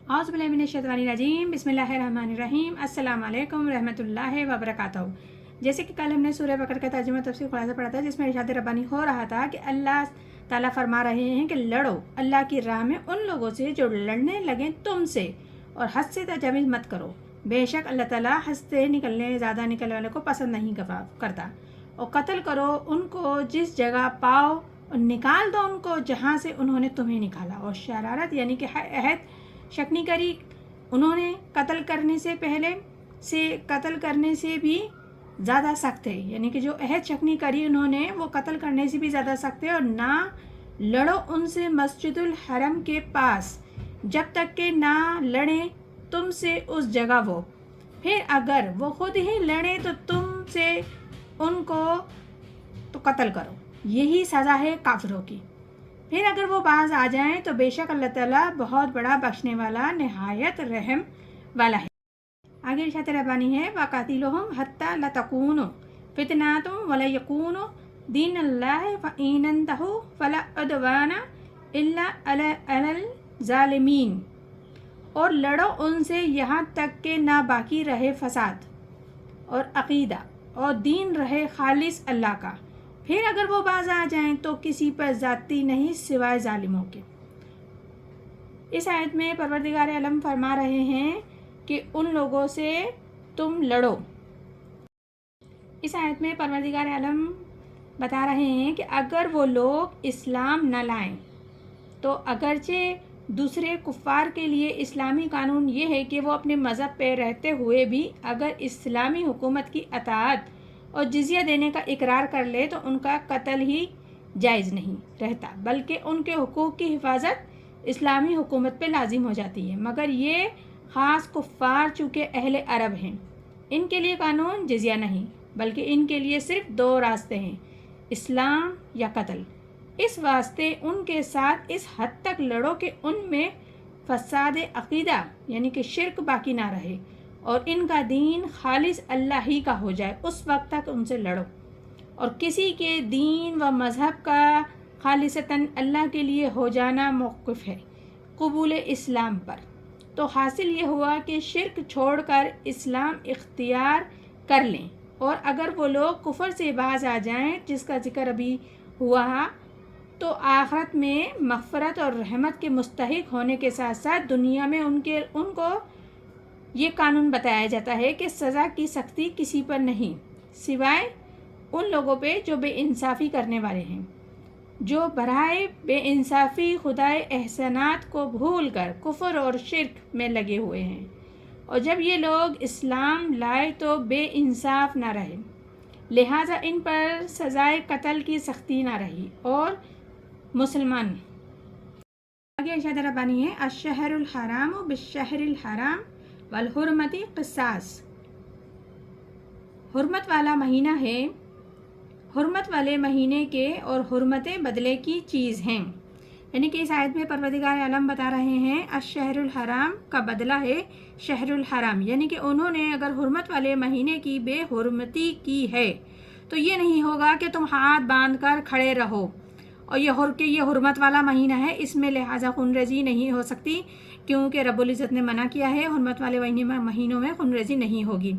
औज़ु बिल्लाहि मिनश्शैतानिर्रजीम बिस्मिल्लाहिर्रहमानिर्रहीम अस्सलाम वालेकुम रहमतुल्लाहि व बरकातहू। जैसे कि कल हमने सूरह बकरा का तर्जुमा तफसीर खुलासा पढ़ा था, जिसमें इरशाद रब्बानी हो रहा था कि अल्लाह ताला फरमा रहे हैं कि लड़ो अल्लाह की राह में उन लोगों से जो लड़ने लगें तुमसे, और हद से तजावीज़ मत करो। बेशक अल्लाह ताला हद से ज़्यादा निकलने वाले को पसंद नहीं करता। और कत्ल करो उनको जिस जगह पाओ और निकाल दो उनको जहाँ से उन्होंने तुम्हें निकाला। और शरारत यानी कि अहद शक्नी करी उन्होंने कत्ल करने से भी ज़्यादा सख्त है, यानी कि जो अहद शक्नी करी उन्होंने वो कत्ल करने से भी ज़्यादा सख्त है। और ना लड़ो उनसे मस्जिदुल हरम के पास जब तक कि ना लड़े तुमसे उस जगह वो, फिर अगर वो खुद ही लड़े तो तुमसे उनको तो कत्ल करो, यही सज़ा है काफिरों की। फिर अगर वो बाज आ जाएं तो बेशक अल्लाह ताला बहुत बड़ा बख्शने वाला निहायत रहम वाला है। आगे इरशाद रब्बानी है वक़ातिलुहुम हत्ता ला तकूनु फितनातुम वला यकूनु दीनुल्लाहि फ़इन इंतहू फला उद्वाना इल्ला अलल ज़ालिमीन। और लड़ो उनसे यहाँ तक कि ना बाकी रहे फसाद और अक़ीदा और दीन रहे खालिस अल्लाह का। फिर अगर वो बाज आ जाएं तो किसी पर ज़ाती नहीं सिवाय ज़ालिमों के। इस आयत में परवरदिगार आलम फरमा रहे हैं कि उन लोगों से तुम लड़ो। इस आयत में परवरदिगार आलम बता रहे हैं कि अगर वो लोग इस्लाम न लाएं तो अगरचे दूसरे कुफ़ार के लिए इस्लामी कानून ये है कि वो अपने मज़हब पे रहते हुए भी अगर इस्लामी हुकूमत की अताअत और जिज़िया देने का इकरार कर ले तो उनका कत्ल ही जायज़ नहीं रहता, बल्कि उनके हुकूक की हिफाजत इस्लामी हुकूमत पे लाजिम हो जाती है। मगर ये ख़ास कुफ़ार चूँकि अहले अरब हैं, इनके लिए कानून जिज़िया नहीं, बल्कि इनके लिए सिर्फ़ दो रास्ते हैं, इस्लाम या कत्ल। इस वास्ते उनके साथ इस हद तक लड़ो कि उनमें फसाद अक़ीदा यानी कि शिर्क बाकी ना रहे और इनका दीन खालिस अल्लाह ही का हो जाए, उस वक्त तक उनसे लड़ो। और किसी के दीन व मज़हब का खालिसतन अल्लाह के लिए हो जाना मौक़िफ़ है क़बूल इस्लाम पर। तो हासिल ये हुआ कि शिर्क छोड़कर इस्लाम इख्तियार कर लें। और अगर वो लोग कुफ़र से बाज आ जाएं, जिसका ज़िक्र अभी हुआ, तो आखिरत में मग़फ़रत और रहमत के मुस्तहिक़ होने के साथ साथ दुनिया में उनको ये कानून बताया जाता है कि सज़ा की सख्ती किसी पर नहीं सिवाय उन लोगों पे जो बेइंसाफ़ी करने वाले हैं, जो बराए बेइंसाफ़ी खुदाए एहसानात को भूल कर कुफ़र और शिर्क में लगे हुए हैं। और जब ये लोग इस्लाम लाए तो बेइंसाफ़ ना रहे, लिहाजा इन पर सज़ाए कत्ल की सख्ती ना रही। और मुसलमान आगे इरशाद रब्बानी है अश-शहरुल हराम बिश-शहरिल हराम वल हुर्मती क़िसास। हुर्मत वाला महीना है, हुर्मत वाले महीने के और हुर्मतें बदले की चीज़ हैं। यानी कि इस आयत में परवरदिगार आलम बता रहे हैं अश-शहरुल हराम का बदला है शहरुल हराम, यानी कि उन्होंने अगर हुर्मत वाले महीने की बेहुरमती की है तो ये नहीं होगा कि तुम हाथ बांध कर खड़े रहो और ये हुर्मत वाला महीना है, इसमें लिहाजा खूनरेज़ी नहीं हो सकती, क्योंकि रब्बुल इज़्ज़त ने मना किया है हुर्मत वाले महीनों में खूनरेज़ी नहीं होगी।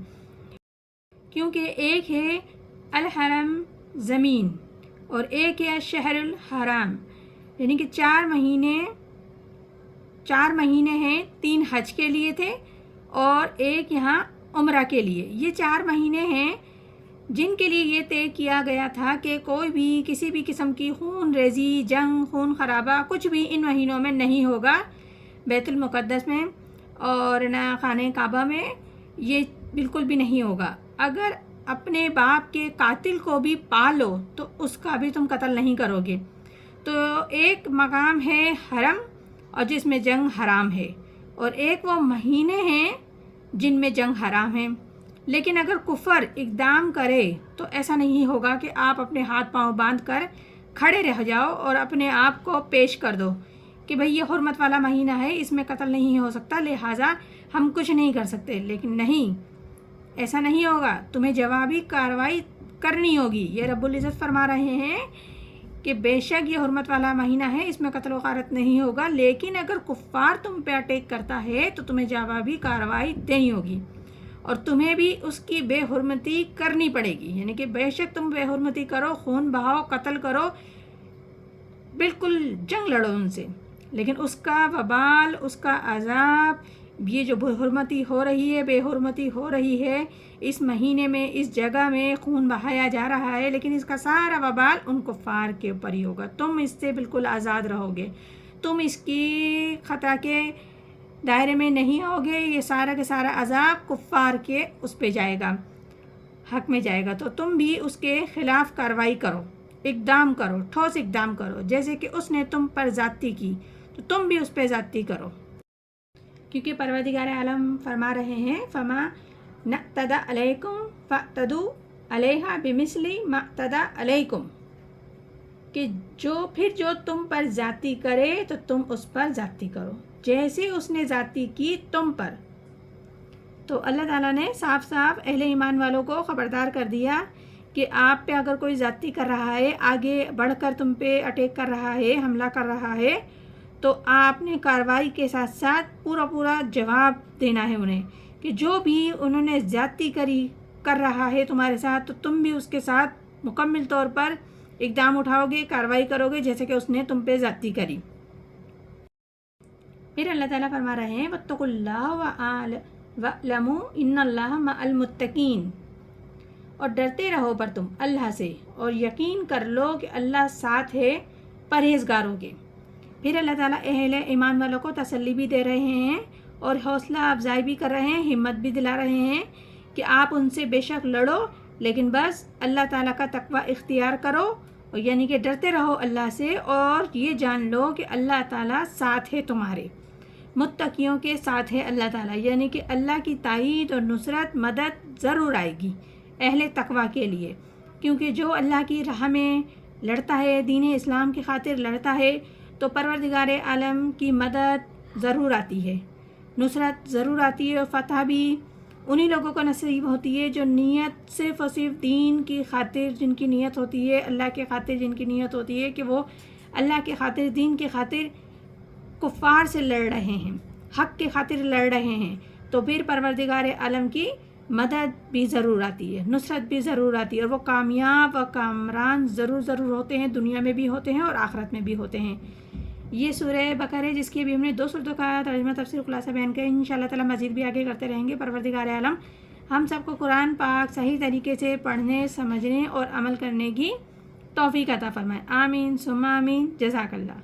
क्योंकि एक है अल हरम ज़मीन और एक है शहरुल हराम, यानी कि चार महीने हैं, 3 हज के लिए थे और एक यहाँ उम्रा के लिए। ये 4 महीने हैं जिनके लिए ये तय किया गया था कि कोई भी किसी भी किस्म की खून रेज़ी, जंग, खून खराबा कुछ भी इन महीनों में नहीं होगा। बैतुल मुक़द्दस में और ना खाने काबा में ये बिल्कुल भी नहीं होगा। अगर अपने बाप के कातिल को भी पालो तो उसका भी तुम कत्ल नहीं करोगे। तो एक मकाम है हरम और जिसमें जंग हराम है, और एक वो महीने हैं जिनमें जंग हराम है। लेकिन अगर कुफ़र इक़दाम करे तो ऐसा नहीं होगा कि आप अपने हाथ पांव बांध कर खड़े रह जाओ और अपने आप को पेश कर दो कि भाई ये हुर्मत वाला महीना है, इसमें कत्ल नहीं हो सकता, लिहाजा हम कुछ नहीं कर सकते। लेकिन नहीं, ऐसा नहीं होगा, तुम्हें जवाबी कार्रवाई करनी होगी। ये रब्बुल इज़्ज़त फरमा रहे हैं کہ بے شک یہ حرمت والا مہینہ ہے، اس میں قتل و غارت نہیں ہوگا، لیکن اگر کفار تم پہ اٹیک کرتا ہے تو تمہیں جوابی کارروائی دینی ہوگی اور تمہیں بھی اس کی بے حرمتی کرنی پڑے گی. یعنی کہ بے شک تم بے حرمتی کرو، خون بہاؤ، قتل کرو، بالکل جنگ لڑو ان سے، لیکن اس کا وبال، اس کا عذاب، یہ جو بے حرمتی ہو رہی ہے، بے حرمتی ہو رہی ہے اس مہینے میں، اس جگہ میں خون بہایا جا رہا ہے، لیکن اس کا سارا وبال ان کفار کے اوپر ہی ہوگا. تم اس سے بالکل آزاد رہو گے، تم اس کی خطا کے دائرے میں نہیں ہوگے. یہ سارا کے سارا عذاب کفار کے اس پہ جائے گا، حق میں جائے گا. تو تم بھی اس کے خلاف کارروائی کرو، اقدام کرو، ٹھوس اقدام کرو. جیسے کہ اس نے تم پر زیادتی کی تو تم بھی اس پہ زیادتی کرو. کیونکہ پروردگار عالم فرما رہے ہیں فما نعتدى علیکم فاعتدوا علیہا بمثل ما اعتدى علیکم، کہ جو تم پر زیادتی کرے تو تم اس پر زیادتی کرو جیسے اس نے زیادتی کی تم پر. تو اللہ تعالیٰ نے صاف صاف اہل ایمان والوں کو خبردار کر دیا کہ آپ پہ اگر کوئی زیادتی کر رہا ہے، آگے بڑھ کر تم پہ اٹیک کر رہا ہے، حملہ کر رہا ہے، تو آپ نے کارروائی کے ساتھ ساتھ پورا جواب دینا ہے انہیں، کہ جو بھی انہوں نے زیادتی کر رہا ہے تمہارے ساتھ تو تم بھی اس کے ساتھ مکمل طور پر اقدام اٹھاؤ گے، کارروائی کرو گے جیسے کہ اس نے تم پہ زیادتی کری. پھر اللہ تعالیٰ فرما رہے ہیں واتقوا اللہ وَاعْلَمُوا إِنَّ اللَّهَ مَعَ الْمُتَّقِينَ، اور ڈرتے رہو پر تم اللہ سے اور یقین کر لو کہ اللہ ساتھ ہے پرہیزگاروں کے. پھر اللہ تعالیٰ اہل ایمان والوں کو تسلی بھی دے رہے ہیں اور حوصلہ افزائی بھی کر رہے ہیں، ہمت بھی دلا رہے ہیں کہ آپ ان سے بے شک لڑو، لیکن بس اللہ تعالیٰ کا تقوی اختیار کرو، اور یعنی کہ ڈرتے رہو اللہ سے اور یہ جان لو کہ اللہ تعالیٰ ساتھ ہے تمہارے، متقیوں کے ساتھ ہے اللہ تعالیٰ. یعنی کہ اللہ کی تائید اور نصرت، مدد ضرور آئے گی اہل تقوی کے لیے، کیونکہ جو اللہ کی راہ میں لڑتا ہے، دین اسلام کی خاطر لڑتا ہے، تو پروردگار عالم کی مدد ضرور آتی ہے، نصرت ضرور آتی ہے، اور فتح بھی انہی لوگوں کو نصیب ہوتی ہے جو نیت صرف اور صرف دین کی خاطر، جن کی نیت ہوتی ہے اللہ کے خاطر، جن کی نیت ہوتی ہے کہ وہ اللہ کے خاطر، دین کے خاطر کفار سے لڑ رہے ہیں، حق کے خاطر لڑ رہے ہیں. تو پھر پروردگار عالم کی مدد بھی ضرور آتی ہے، نصرت بھی ضرور آتی ہے، اور وہ کامیاب و کامران ضرور ہوتے ہیں، دنیا میں بھی ہوتے ہیں اور آخرت میں بھی ہوتے ہیں. یہ سورہ بقرہ ہے جس کی بھی ہم نے 2 صورتوں کا ترجمہ تفسیر خلاصہ بیان کیا. انشاءاللہ تعالی مزید بھی آگے کرتے رہیں گے. پروردگار عالم ہم سب کو قرآن پاک صحیح طریقے سے پڑھنے، سمجھنے اور عمل کرنے کی توفیق عطا فرمائے. آمین ثم آمین. جزاک اللہ.